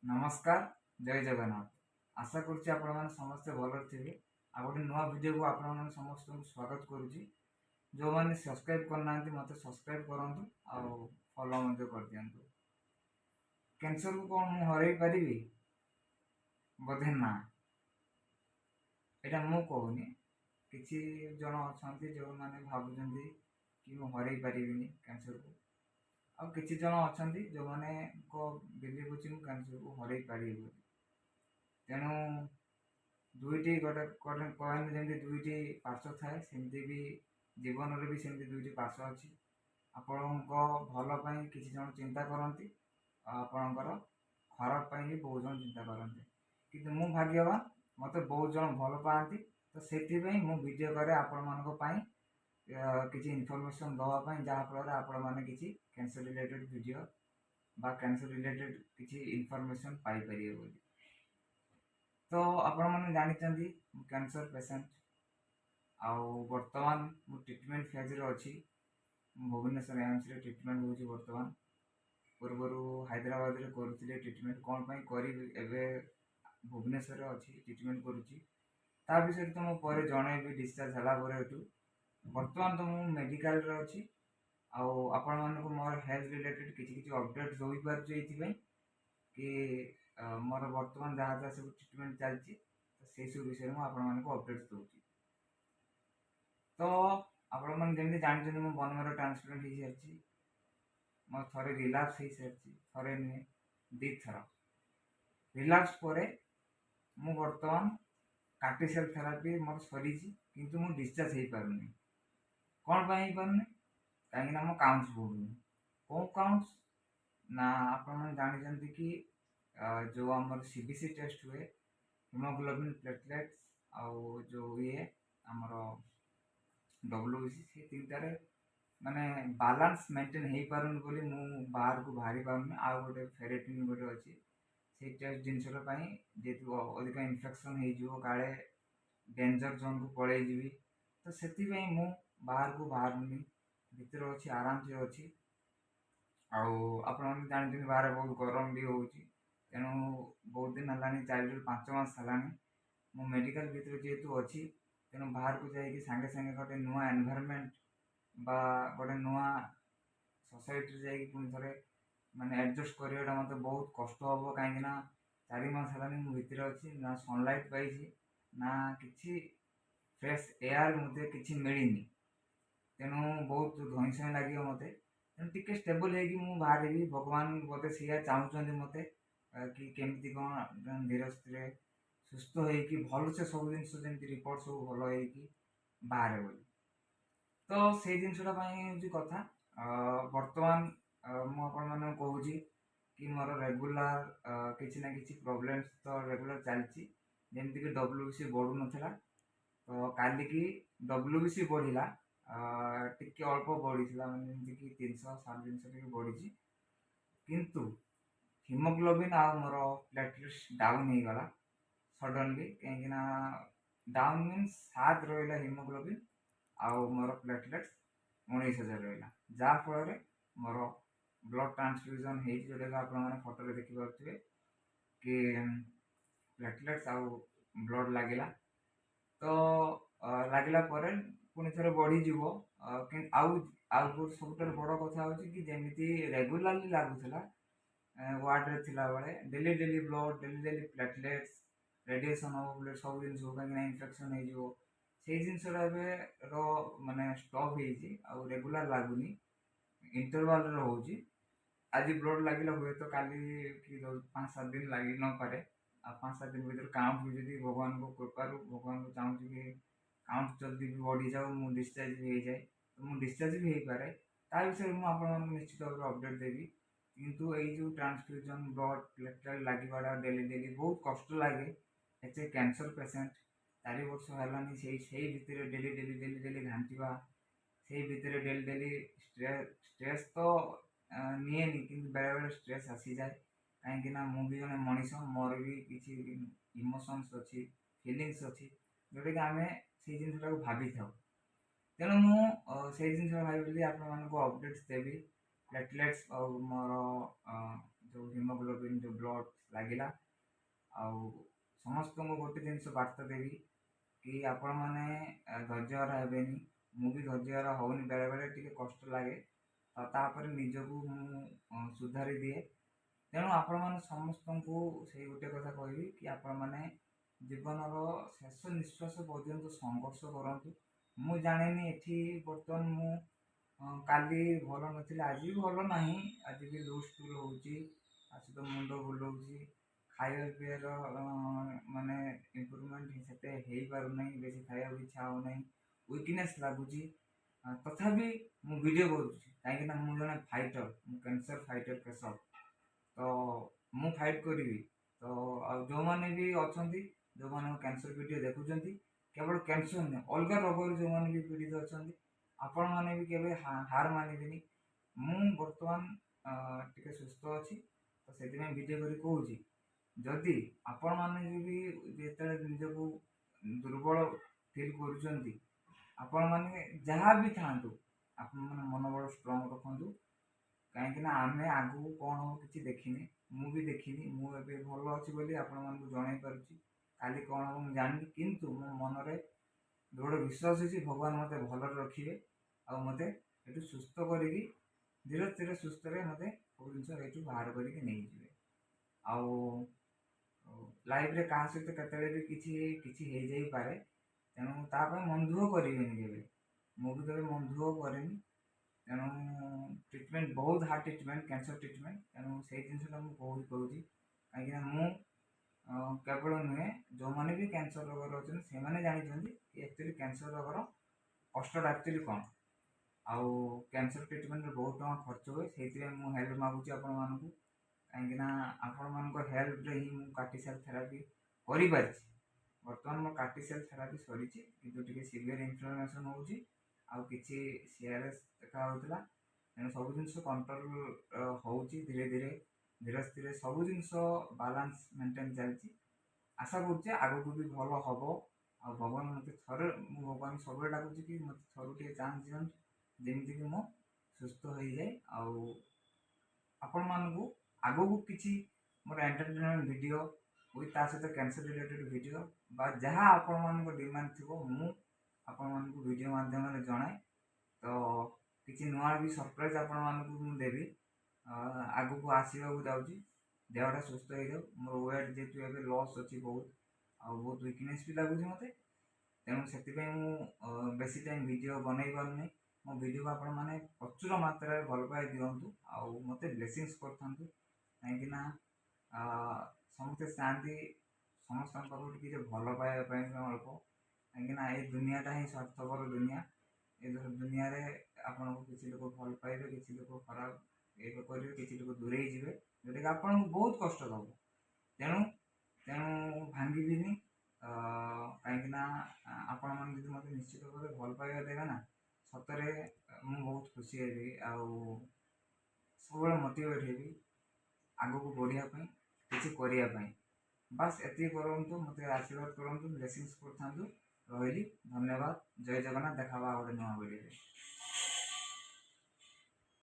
नमस्कार जय जगन्नाथ। आशा करुच्ची आपण मैंने समस्ते भल थे। आ गए नुआ भिडियो को आपण समस्त स्वागत करुच्ची। जो मैंने सब्सक्राइब करना मत सब्सक्राइब करूँ आ फॉलो कर दिंतु। कैंसर को कौन मुझे हरई पारि बोधे ना यहाँ मु कहूनी किसी जन अच्छा जो मैंने भावुं कि मुझे हरई पारि कैंसर को आ किसी जन अच्छा जो मैंने बिलीव अच्छी कैंसर को हरई पारि तेणु दुईटी गोटे कहने जमी दुईटी पार्श्व थाए सेमती भी जीवन में भी सेमती दुईटी पार्श्व अच्छी आपण भल किसी जन चिंता करती आपणकर खराब भी बहुत जन चिंता करते कि मु भाग्यवान मत बहुत जन भल पाती तो से वीडियो करे आपण मान किसी इनफॉरमेशन दवापाई जहाँफल आपण मैंने किसी कैंसर रिलेटेड वीडियो बा कैंसर रिलेटेड किसी इनफॉरमेशन पाइपर बोली। तो आपण मैंने जानते कैंसर पेसेंट आउ बर्तमान मु ट्रीटमेंट फेज रे अच्छी भुवनेश्वर एम्स रे ट्रीटमेंट होची बर्तमान पूर्वर हैदराबाद रे करुले ट्रीटमेंट कौन करी भुवनेश्वर अच्छी ट्रीटमेंट करुच्ची ता विषय तो मुझे जनइबी डिस्चार्ज है बर्तमान तो मुझे मेडिकल रे अच्छी आपण मानक मोर हेल्थ रिलेटेड किसी किसी अपडेट हो पारे कि मोर बर्तमान जहाँ जहाँ सब ट्रीटमेंट चलती से सब विषय में आपण अपडेट दूसरी। तो आपण मैंने जमी जानते मो बन मेरो ट्रांसप्लांट हो सारी मोर थे रिलैप्स हो सारी थे नुहे दी थर रिलैप्स पर मु बर्तमान कार्टी सेल थेरापी मोर सरी किंतु मु डिस्चार्ज हो पारुनी कौन हो पारुनी कहीं मो काउंट्स बढ़ुनी कौ काउंट्स ना आपण जानते कि जो आम सीबीसी टेस्ट हुए हिमोग्लोबिन प्लेटलेट्स आउ जो ये आमर डब्ल्यूबीसी से तीनटारे माने बालांस मेंटेन हो पारुनी बोली मु बाहर को बाहरी पारुनी आ गोटे फेरेटिन गोटे अच्छी से टेस्ट जिनसपाई जेहतु अधिक इनफेक्शन हो काले डेंजर जोन को पलि जीवी तो से मु बाहर को बाहरुनी भितर अच्छी आराम से अच्छी आपण जानते बाहर बहुत गरम भी हो तेणु बहुत दिन है 4 ରୁ 5 मास है मु मेडिकल भीतर जेहेतु अच्छी तेणु बाहर को जाकि सांगे सांगे गोटे नुआ एनवायरनमेंट बा गोटे नुआ सोसाइटी जाकि पुणी थे माने एडजस्ट करवाटा मत बहुत कष्ट हम कहीं 4 मास है भीतर अच्छी ना सनलाइट पाई ना कि फ्रेश एयर मुझे किसी मिलनी तेणु बहुत धईसई लगे मत टे स्टेबल हो बाहर भी भगवान बोधे सी चाहते मत कि केमती कौन धीरे धीरे सुस्थ होगी भल से सब जिन रिपोर्ट सब भल हो बाहर बोली तो से जिनसा हूँ कथा बर्तमान मुझे कहूँ कि मोर रेगुलर किसी ना कि प्रोब्लेम्स तो रेगुलर चलती जमीक डब्ल्यूबीसी बढ़ू नाला तो काली की डब्ल्यूबीसी बढ़ला टिके अल्प बढ़ी मैंने जमीक 300 350 बढ़ी किंतु हिमोग्लोबिन आ मोर प्लेटलेट्स डाउन हो गला सडनली कहीं डाउन मीन्स 7 रहा हिमोग्लोबिन आउ मोर प्लेटलेट्स 19,000 रहा जहाँफल मोर ब्लड ट्रांसफ्यूजन हो जोटा आप फोटो देखिपे कि प्लेटलेट्स आउ ब्लड लगिला तो लगिला पुणी थे बढ़ीज आउ सब बड़ कथा हूँ कि जमी रेगुलाली लगुला वार्ड रे थिला बेले daily daily blood daily daily platelets radiation हम सब जिन कहीं इनफेक्शन हो जिनसा माने स्टॉप हो रेगुलर लगुनि इंटरवाल रोचे आज ब्लड लगे हुए तो काली कि 5-7 दिन लगी न पारे 5-7 दिन भर काउंट भी भगवान को कृपार भगवान को चाहूँ कि काउंट जल्दी भी बढ़ी जाऊ मु डिस्चार्ज भी हो जाए तो मुझे डिस्चार्ज भी हो पारे ता विषय मुझे निश्चित भाव अपडेट देवी किंतु यही जो ट्रांसफ्यूजन ब्लड प्लेटलेट लगे डेली डेली बहुत कष्ट लगे एचे कैंसर पेसेंट 4 वर्ष है से भितर डेली डेली डेली डेली घांटा से भितर डेली डेली स्ट्रेस तो निएनि कि बेले बेले स्ट्रेस आसी जाए कहीं मुझे जन मनीष मोर भी किसी इमोशंस अच्छी फिलिंग्स अच्छी जोटा कि आम से जिनसा भाभी था तेणु मुझे जिन भाई आप अपडेट्स देवी प्लेटलेट्स और मोर जो हिमोग्लोबिन जो ब्लड लगिला आउ समस्त को गोटे जिन बार्ता देवी कि आपण मैंने धैर्य हरा हेनी मु भी धैर्य हरा होनी बेले बेले टिके कष्ट लगे तापर निजको सुधारी दिए तेणु आपण मैंने समस्त को से गोटे कथा कहबी कि आपण मैंने जीवन शेष निश्वास पर्यंत संघर्ष करूँ मु जानी एठी बर्तमान मु काली भल नथिले आज भी भल ना आज भी लूज टूल हो मुंड बुलाऊँ खाଇବା ପିଇବାର ମାନେ ଇମ୍ପ୍ରୁଭମେଣ୍ଟ ସେତେ ହେଇପାରୁନାହିଁ ବେଶୀ ଖାଇବାକୁ ଇଚ୍ଛା ହେଉନାହିଁ ୱିକନେସ୍ ଲାଗୁଛି ତଥାପି ମୁଁ ଭିଡ଼ିଓ କରୁଛି କାହିଁକିନା ମୁଁ ଜଣେ ଫାଇଟର ମୁଁ କ୍ୟାନ୍ସର ଫାଇଟର କେଶବ ତ ମୁଁ ଫାଇଟ୍ କରିବି ତ ଆଉ ଯେଉଁମାନେ ବି ଅଛନ୍ତି ଯେଉଁମାନେ କ୍ୟାନ୍ସର ଭିଡ଼ିଓ ଦେଖୁଛନ୍ତି କେବଳ କ୍ୟାନ୍ସର ନୁହେଁ ଅଲଗା ରୋଗରେ ଯେଉଁମାନେ ବି ପୀଡ଼ିତ ଅଛନ୍ତି ଆପଣମାନେ ବି କେବେ ହାର ମାନିବେନି ମୁଁ ବର୍ତ୍ତମାନ ଟିକେ ସୁସ୍ଥ ଅଛି ତ ସେଥିପାଇଁ ଭିଡ଼ିଓ କରି କହୁଛି जदि आपण मैंने भी जिते निजक दुर्बल फिल कर आपण मैंने जहाँ भी था आपण मैंने मनोबल स्ट्रंग रखु कहीं आम आगू कौन हम कि देखने मुझे देखनी मुझे भल अच्छी बोली आपण मानक जन पार्टी काली कौन हम जानी किंतु मो मन में गोटे विश्वास अच्छी भगवान मत भल रखिए आ मत ये सुस्थ कर धीरे धीरे सुस्थ मत सब जिन बाहर करके नहीं जाए आउ लाइफ रे कहा सहित केतले भी किछि हो जाई पारे तेणु तापर मन दुख करेनि केबे मु भी केबे मन दुख करेनि तेणु ट्रीटमेंट बहुत हार्ड ट्रीटमेंट कैंसर ट्रीटमेंट तेणु से जिनसा मुझे बहुत कहूँ कहीं मु केवल नुहे जो मैंने भी कैंसर रोग अच्छे से जानते कि एक्चुअली कैंसर रोगर कष्टा एक्चुअली कौन आउ कैंसर ट्रीटमेंट बहुत टका खर्च हुए से मुझे हेल्प मागुची आपण मानक कहीं आपण मान हेल्प ही मुझे कार्टी सेल थेरापी कर बर्तमान मो कार्टी सेल थेरापी सरी कि सीवियर इन्फ्लेमेशन होची आउ किछि सीआरएस देखा होता तेणु सब जिन कंट्रोल होची धीरे धीरे धीरे धीरे सब जिन बालांस मेंटेन चलती आशा करुचे आगक भी भल हम आ भगवान मत थे भगवान सब डाकुची कि मत थर चांस दिखाँ जमीक मो सुस्थ हो जाए आपण मानू आगक किसी मोर एंटरटेनमेंट वीडियो विथ ता सहित कैंसर रिलेटेड वीडियो बा जहाँ आपण मान डिमांड थी मु आपण मान वीडियो माध्यम जनाए तो किसी नुआ भी सरप्राइज आपण मानक देवी आगक आसवाक जाऊँगी देहटा सुस्थ हो जाऊ मोर वेट जेहतु ए लॉस अच्छी बहुत आ बहुत वीकनेस भी लगुच मत तेणु से बेसी टाइम वीडियो बनई पारे मो वीडियो को आपण मैंने प्रचुर मात्रा भल पाए दिंतु आउ मत ब्लेसिंग्स करता कहीं समस्ते चाहती समस्त किसी भल पाइबापी अल्प कहीं ये दुनियाटा ही स्वार्थपर दुनिया ये दुनिया रे आपन को किसी लोग भल पाइबे किसी लोग खराब ये करेंगे किसी लोग दूरे जी जोटा कि आपन को बहुत कष्ट दब तेणु तेणु भांगी कहीं आपण मैंने मत निश्चित भाव भल पाइबा देवे ना सतरे मुझे बहुत खुशी हेबी सब मोटिवेट हेबी आग को बढ़ापी किसी करने बास एति करूँ मत आशीर्वाद करूँ ब्लेसिंग्स कर रही धन्यवाद जय जगन्नाथ देखा गोटे नुआ वीडियो।